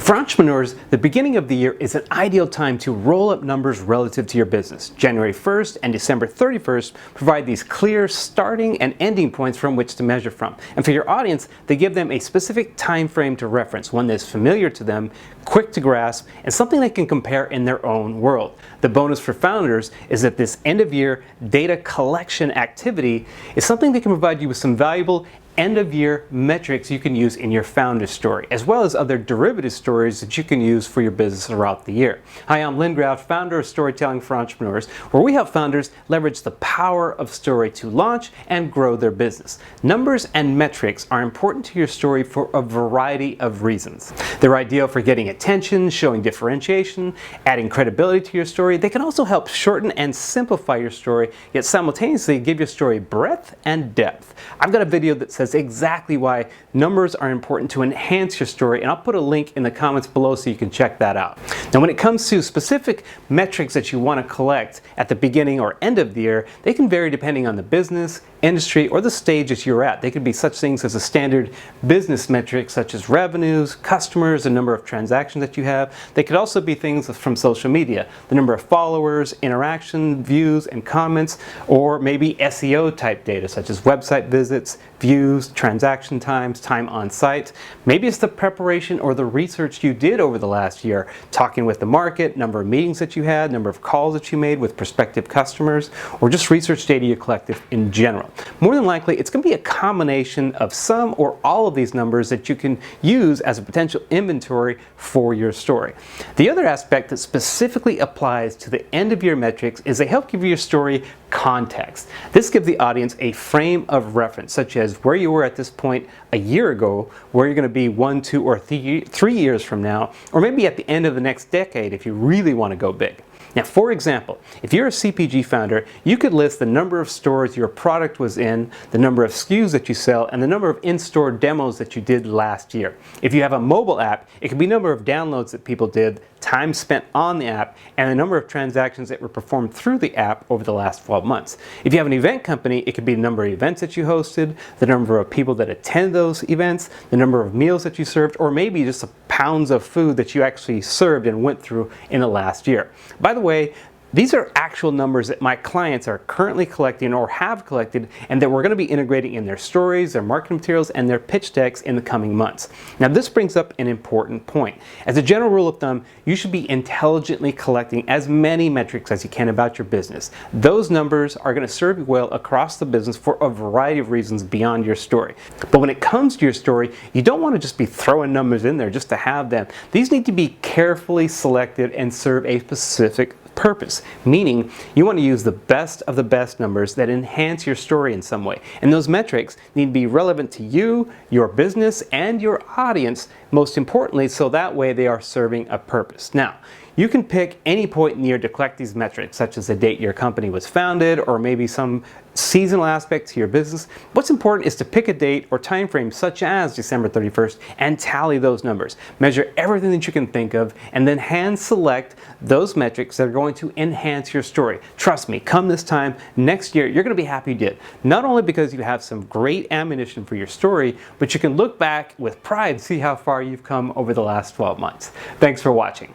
For entrepreneurs, the beginning of the year is an ideal time to roll up numbers relative to your business. January 1st and December 31st provide these clear starting and ending points from which to measure from. And for your audience, they give them a specific time frame to reference, one that's familiar to them, quick to grasp, and something they can compare in their own world. The bonus for founders is that this end-of-year data collection activity is something that can provide you with some valuable end-of-year metrics you can use in your founder story, as well as other derivative stories that you can use for your business throughout the year. Hi, I'm Lynn Graff, founder of Storytelling for Entrepreneurs, where we help founders leverage the power of story to launch and grow their business. Numbers and metrics are important to your story for a variety of reasons. They're ideal for getting attention, showing differentiation, adding credibility to your story. They can also help shorten and simplify your story, yet simultaneously give your story breadth and depth. I've got a video that says exactly why numbers are important to enhance your story, and I'll put a link in the comments below so you can check that out. Now, when it comes to specific metrics that you want to collect at the beginning or end of the year, they can vary depending on the business, industry, or the stage that you're at. They could be such things as a standard business metric such as revenues, customers, the number of transactions that you have. They could also be things from social media, the number of followers, interaction, views, and comments, or maybe SEO type data such as website visits, views, transaction times, time on site. Maybe it's the preparation or the research you did over the last year, talking with the market, number of meetings that you had, number of calls that you made with prospective customers, or just research data you collected in general. More than likely, it's going to be a combination of some or all of these numbers that you can use as a potential inventory for your story. The other aspect that specifically applies to the end of year metrics is they help give your story context. This gives the audience a frame of reference, such as where you were at this point a year ago, where you're going to be 1, 2, or 3 years from now, or maybe at the end of the next decade if you really want to go big. Now, for example, if you're a CPG founder, you could list the number of stores your product was in, the number of SKUs that you sell, and the number of in-store demos that you did last year. If you have a mobile app, it could be number of downloads that people did, time spent on the app, and the number of transactions that were performed through the app over the last 12 months. If you have an event company, it could be the number of events that you hosted, the number of people that attend those events, the number of meals that you served, or maybe just the pounds of food that you actually served and went through in the last year. By the way, these are actual numbers that my clients are currently collecting or have collected, and that we're going to be integrating in their stories, their marketing materials, and their pitch decks in the coming months. Now, this brings up an important point. As a general rule of thumb, you should be intelligently collecting as many metrics as you can about your business. Those numbers are going to serve you well across the business for a variety of reasons beyond your story. But when it comes to your story, you don't want to just be throwing numbers in there just to have them. These need to be carefully selected and serve a specific purpose, meaning you want to use the best of the best numbers that enhance your story in some way. And those metrics need to be relevant to you, your business, and your audience, most importantly, so that way they are serving a purpose. Now, you can pick any point in the year to collect these metrics, such as the date your company was founded, or maybe some seasonal aspect to your business. What's important is to pick a date or time frame such as December 31st and tally those numbers. Measure everything that you can think of, and then hand select those metrics that are going to enhance your story. Trust me, come this time next year, you're going to be happy you did. Not only because you have some great ammunition for your story, but you can look back with pride, see how far you've come over the last 12 months. Thanks for watching.